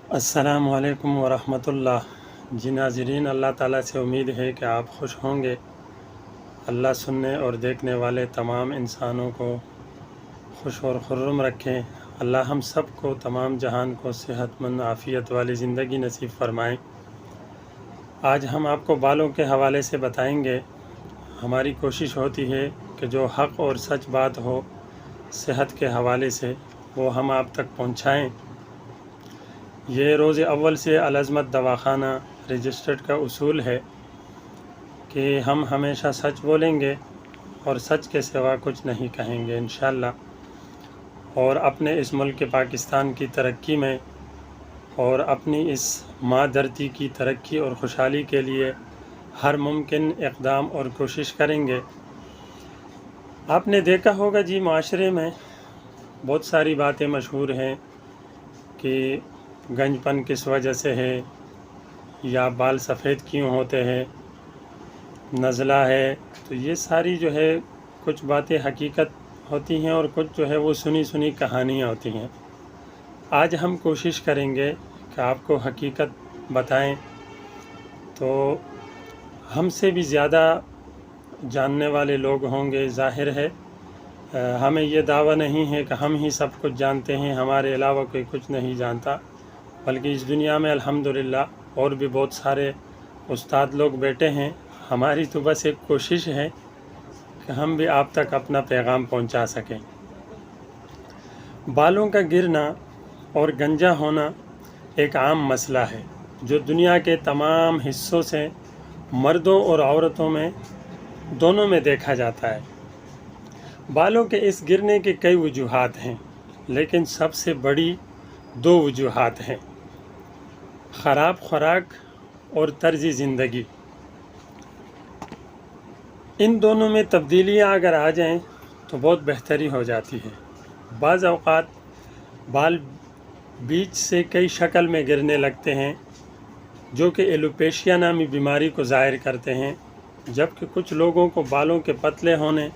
السلام علیکم ورحمۃ اللہ۔ جی ناظرین، اللہ تعالیٰ سے امید ہے کہ آپ خوش ہوں گے۔ اللہ سننے اور دیکھنے والے تمام انسانوں کو خوش اور خرم رکھیں۔ اللہ ہم سب کو، تمام جہان کو صحت مند عافیت والی زندگی نصیب فرمائیں۔ آج ہم آپ کو بالوں کے حوالے سے بتائیں گے۔ ہماری کوشش ہوتی ہے کہ جو حق اور سچ بات ہو صحت کے حوالے سے وہ ہم آپ تک پہنچائیں۔ یہ روز اول سے العظمت دواخانہ رجسٹرڈ کا اصول ہے کہ ہم ہمیشہ سچ بولیں گے اور سچ کے سوا کچھ نہیں کہیں گے انشاءاللہ، اور اپنے اس ملک پاکستان کی ترقی میں اور اپنی اس ماں دھرتی کی ترقی اور خوشحالی کے لیے ہر ممکن اقدام اور کوشش کریں گے۔ آپ نے دیکھا ہوگا جی، معاشرے میں بہت ساری باتیں مشہور ہیں کہ گنج پن کس وجہ سے ہے، یا بال سفید کیوں ہوتے ہیں، نزلہ ہے۔ تو یہ ساری جو ہے کچھ باتیں حقیقت ہوتی ہیں اور کچھ جو ہے وہ سنی سنی کہانیاں ہوتی ہیں۔ آج ہم کوشش کریں گے کہ آپ کو حقیقت بتائیں، تو ہم سے بھی زیادہ جاننے والے لوگ ہوں گے، ظاہر ہے۔ ہمیں یہ دعویٰ نہیں ہے کہ ہم ہی سب کچھ جانتے ہیں، ہمارے علاوہ کوئی کچھ نہیں جانتا، بلکہ اس دنیا میں الحمدللہ اور بھی بہت سارے استاد لوگ بیٹھے ہیں۔ ہماری تو بس ایک کوشش ہے کہ ہم بھی آپ تک اپنا پیغام پہنچا سکیں۔ بالوں کا گرنا اور گنجا ہونا ایک عام مسئلہ ہے جو دنیا کے تمام حصوں سے مردوں اور عورتوں میں دونوں میں دیکھا جاتا ہے۔ بالوں کے اس گرنے کے کئی وجوہات ہیں، لیکن سب سے بڑی دو وجوہات ہیں: خراب خوراک اور طرز زندگی۔ ان دونوں میں تبدیلیاں اگر آ جائیں تو بہت بہتری ہو جاتی ہے۔ بعض اوقات بال بیچ سے کئی شکل میں گرنے لگتے ہیں جو کہ ایلوپیشیا نامی بیماری کو ظاہر کرتے ہیں، جبکہ کچھ لوگوں کو بالوں کے پتلے ہونے،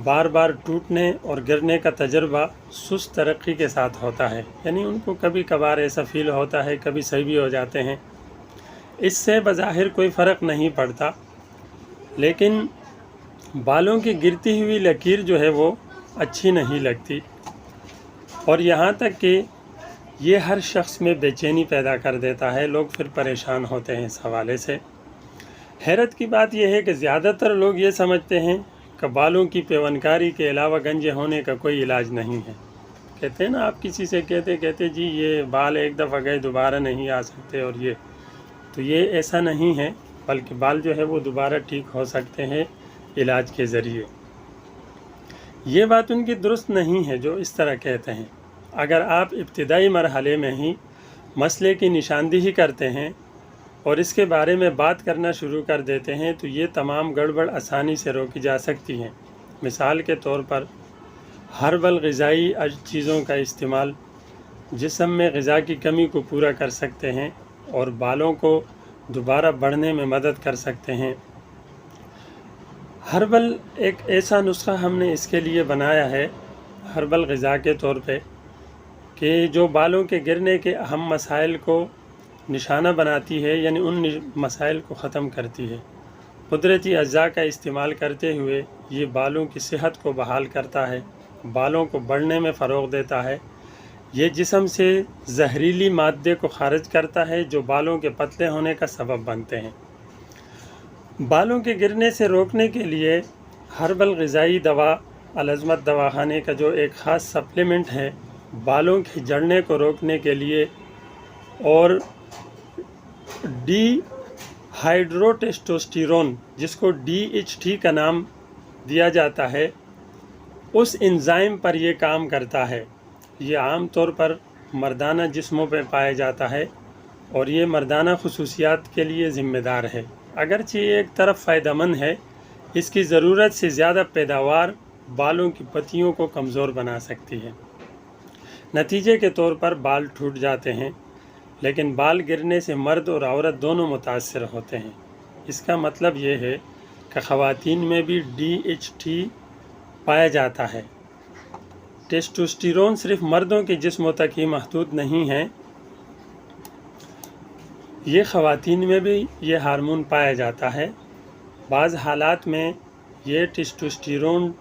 بار بار ٹوٹنے اور گرنے کا تجربہ سست ترقی کے ساتھ ہوتا ہے، یعنی ان کو کبھی کبھار ایسا فیل ہوتا ہے، کبھی صحیح بھی ہو جاتے ہیں۔ اس سے بظاہر کوئی فرق نہیں پڑتا، لیکن بالوں کی گرتی ہوئی لکیر جو ہے وہ اچھی نہیں لگتی، اور یہاں تک کہ یہ ہر شخص میں بے چینی پیدا کر دیتا ہے۔ لوگ پھر پریشان ہوتے ہیں اس حوالے سے۔ حیرت کی بات یہ ہے کہ زیادہ تر لوگ یہ سمجھتے ہیں کہ بالوں کی پیونکاری کے علاوہ گنجے ہونے کا کوئی علاج نہیں ہے۔ کہتے ہیں نا، آپ کسی سے کہتے جی یہ بال ایک دفعہ گئے دوبارہ نہیں آ سکتے، اور یہ ایسا نہیں ہے، بلکہ بال جو ہے وہ دوبارہ ٹھیک ہو سکتے ہیں علاج کے ذریعے۔ یہ بات ان کی درست نہیں ہے جو اس طرح کہتے ہیں۔ اگر آپ ابتدائی مرحلے میں ہی مسئلے کی نشاندہی کرتے ہیں اور اس کے بارے میں بات کرنا شروع کر دیتے ہیں تو یہ تمام گڑبڑ آسانی سے روکی جا سکتی ہیں۔ مثال کے طور پر ہربل غذائی چیزوں کا استعمال جسم میں غذا کی کمی کو پورا کر سکتے ہیں اور بالوں کو دوبارہ بڑھنے میں مدد کر سکتے ہیں۔ ہربل ایک ایسا نسخہ ہم نے اس کے لیے بنایا ہے، ہربل غذا کے طور پہ، کہ جو بالوں کے گرنے کے اہم مسائل کو نشانہ بناتی ہے، یعنی ان مسائل کو ختم کرتی ہے۔ قدرتی اجزاء کا استعمال کرتے ہوئے یہ بالوں کی صحت کو بحال کرتا ہے، بالوں کو بڑھنے میں فروغ دیتا ہے۔ یہ جسم سے زہریلی مادے کو خارج کرتا ہے جو بالوں کے پتلے ہونے کا سبب بنتے ہیں۔ بالوں کے گرنے سے روکنے کے لیے ہربل غذائی دوا العظمت دواخانے کا جو ایک خاص سپلیمنٹ ہے بالوں کے جڑنے کو روکنے کے لیے، اور ڈی ہائیڈرو ٹیسٹوسٹیرون، جس کو DHT کا نام دیا جاتا ہے، اس انزائم پر یہ کام کرتا ہے۔ یہ عام طور پر مردانہ جسموں پہ پایا جاتا ہے اور یہ مردانہ خصوصیات کے لیے ذمہ دار ہے۔ اگرچہ یہ ایک طرف فائدہ مند ہے، اس کی ضرورت سے زیادہ پیداوار بالوں کی پتیوں کو کمزور بنا سکتی ہے۔ نتیجے کے طور پر بال ٹوٹ جاتے ہیں، لیکن بال گرنے سے مرد اور عورت دونوں متاثر ہوتے ہیں۔ اس کا مطلب یہ ہے کہ خواتین میں بھی DHT پایا جاتا ہے۔ ٹیسٹوسٹیرون صرف مردوں کے جسموں تک ہی محدود نہیں ہے، یہ خواتین میں بھی یہ ہارمون پایا جاتا ہے۔ بعض حالات میں یہ ٹیسٹوسٹیرون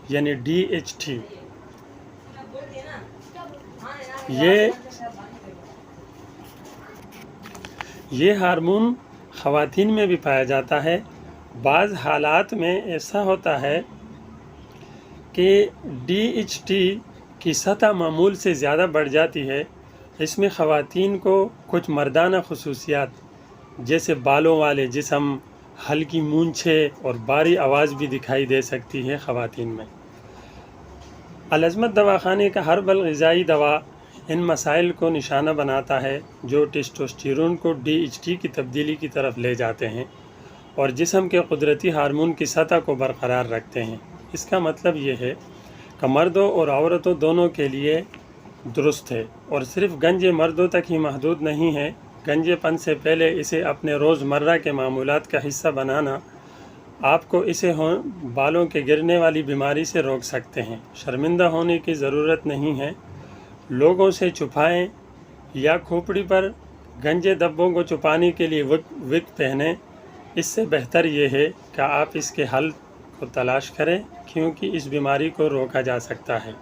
یعنی DHT یہ ہارمون خواتین میں بھی پایا جاتا ہے۔ بعض حالات میں ایسا ہوتا ہے کہ DHT کی سطح معمول سے زیادہ بڑھ جاتی ہے۔ اس میں خواتین کو کچھ مردانہ خصوصیات جیسے بالوں والے جسم، ہلکی مونچھیں اور بھاری آواز بھی دکھائی دے سکتی ہے خواتین میں۔ العظمت دواخانے کا ہربل غذائی دوا ان مسائل کو نشانہ بناتا ہے جو ٹیسٹوسٹیرون کو DHT کی تبدیلی کی طرف لے جاتے ہیں اور جسم کے قدرتی ہارمون کی سطح کو برقرار رکھتے ہیں۔ اس کا مطلب یہ ہے کہ مردوں اور عورتوں دونوں کے لیے درست ہے اور صرف گنجے مردوں تک ہی محدود نہیں ہے۔ گنجے پن سے پہلے اسے اپنے روزمرہ کے معمولات کا حصہ بنانا آپ کو اسے بالوں کے گرنے والی بیماری سے روک سکتے ہیں۔ شرمندہ ہونے کی ضرورت نہیں ہے۔ لوگوں سے چھپائیں یا کھوپڑی پر گنجے دبوں کو چھپانے کے لیے وگ پہنیں۔ اس سے بہتر یہ ہے کہ آپ اس کے حل کو تلاش کریں کیونکہ اس بیماری کو روکا جا سکتا ہے۔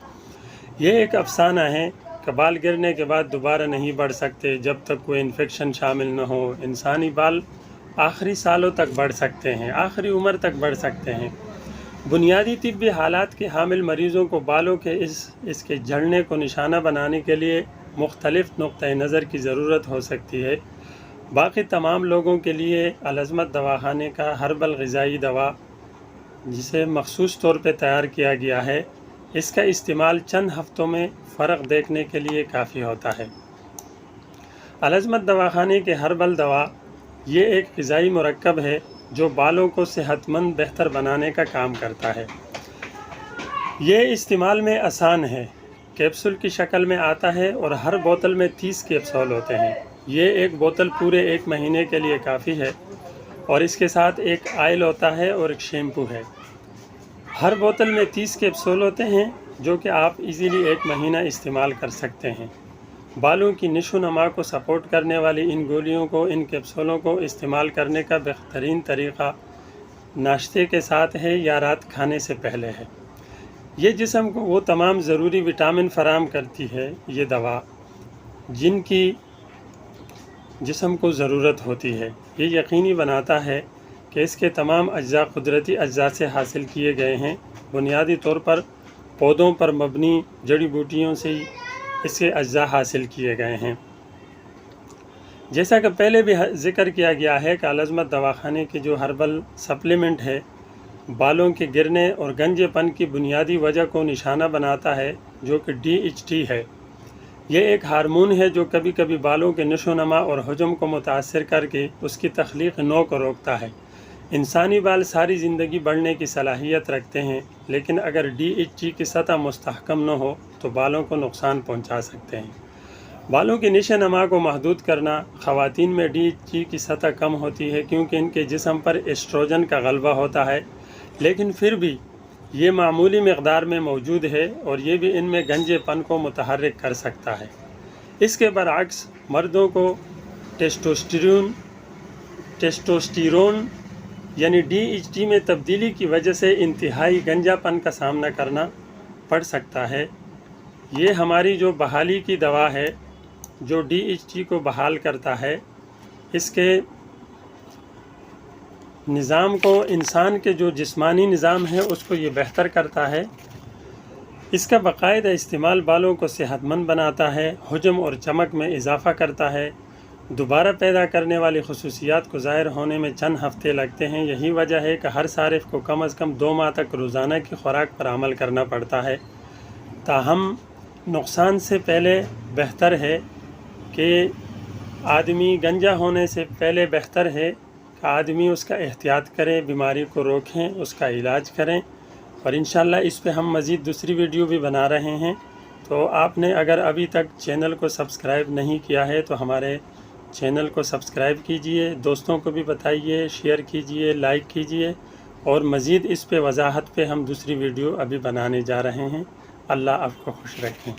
یہ ایک افسانہ ہے کہ بال گرنے کے بعد دوبارہ نہیں بڑھ سکتے جب تک کوئی انفیکشن شامل نہ ہو۔ انسانی بال آخری سالوں تک بڑھ سکتے ہیں، آخری عمر تک بڑھ سکتے ہیں۔ بنیادی طبی حالات کے حامل مریضوں کو بالوں کے اس کے جھڑنے کو نشانہ بنانے کے لیے مختلف نقطۂ نظر کی ضرورت ہو سکتی ہے۔ باقی تمام لوگوں کے لیے العظمت دواخانے کا ہربل غذائی دوا جسے مخصوص طور پہ تیار کیا گیا ہے، اس کا استعمال چند ہفتوں میں فرق دیکھنے کے لیے کافی ہوتا ہے۔ العظمت دواخانے کے ہربل دوا یہ ایک غذائی مرکب ہے جو بالوں کو صحت مند بہتر بنانے کا کام کرتا ہے۔ یہ استعمال میں آسان ہے، کیپسول کی شکل میں آتا ہے اور ہر بوتل میں 30 کیپسول ہوتے ہیں۔ یہ ایک بوتل پورے 1 مہینے کے لیے کافی ہے اور اس کے ساتھ ایک آئل ہوتا ہے اور ایک شیمپو ہے۔ ہر بوتل میں 30 کیپسول ہوتے ہیں جو کہ آپ ایزیلی 1 مہینہ استعمال کر سکتے ہیں۔ بالوں کی نشو و نما کو سپورٹ کرنے والی ان گولیوں کو، ان کیپسولوں کو استعمال کرنے کا بہترین طریقہ ناشتے کے ساتھ ہے یا رات کھانے سے پہلے ہے۔ یہ جسم کو وہ تمام ضروری وٹامن فراہم کرتی ہے، یہ دوا جن کی جسم کو ضرورت ہوتی ہے۔ یہ یقینی بناتا ہے کہ اس کے تمام اجزاء قدرتی اجزاء سے حاصل کیے گئے ہیں۔ بنیادی طور پر پودوں پر مبنی جڑی بوٹیوں سے اس کے اجزاء حاصل کیے گئے ہیں۔ جیسا کہ پہلے بھی ذکر کیا گیا ہے کہ العظمت دواخانے کی جو ہربل سپلیمنٹ ہے بالوں کے گرنے اور گنجے پن کی بنیادی وجہ کو نشانہ بناتا ہے جو کہ DHT ہے۔ یہ ایک ہارمون ہے جو کبھی کبھی بالوں کے نشو و نما اور حجم کو متاثر کر کے اس کی تخلیق نو کو روکتا ہے۔ انسانی بال ساری زندگی بڑھنے کی صلاحیت رکھتے ہیں، لیکن اگر DHT کی سطح مستحکم نہ ہو تو بالوں کو نقصان پہنچا سکتے ہیں۔ بالوں کی نشو و نما کو محدود کرنا، خواتین میں DHT کی سطح کم ہوتی ہے کیونکہ ان کے جسم پر ایسٹروجن کا غلبہ ہوتا ہے، لیکن پھر بھی یہ معمولی مقدار میں موجود ہے اور یہ بھی ان میں گنجے پن کو متحرک کر سکتا ہے۔ اس کے برعکس مردوں کو ٹیسٹوسٹیرون یعنی DHT میں تبدیلی کی وجہ سے انتہائی گنجا پن کا سامنا کرنا پڑ سکتا ہے۔ یہ ہماری جو بحالی کی دوا ہے جو DHT کو بحال کرتا ہے، اس کے نظام کو، انسان کے جو جسمانی نظام ہے اس کو یہ بہتر کرتا ہے۔ اس کا باقاعدہ استعمال بالوں کو صحت مند بناتا ہے، حجم اور چمک میں اضافہ کرتا ہے۔ دوبارہ پیدا کرنے والی خصوصیات کو ظاہر ہونے میں چند ہفتے لگتے ہیں۔ یہی وجہ ہے کہ ہر صارف کو کم از کم 2 ماہ تک روزانہ کی خوراک پر عمل کرنا پڑتا ہے۔ تاہم نقصان سے پہلے بہتر ہے کہ آدمی گنجا ہونے سے پہلے بہتر ہے کہ آدمی اس کا احتیاط کرے، بیماری کو روکیں، اس کا علاج کریں، اور انشاءاللہ اس پہ ہم مزید دوسری ویڈیو بھی بنا رہے ہیں۔ تو آپ نے اگر ابھی تک چینل کو سبسکرائب نہیں کیا ہے تو ہمارے چینل کو سبسکرائب کیجئے، دوستوں کو بھی بتائیے، شیئر کیجئے، لائک کیجئے، اور مزید اس پہ وضاحت پہ ہم دوسری ویڈیو ابھی بنانے جا رہے ہیں۔ اللہ آپ کو خوش رکھیں۔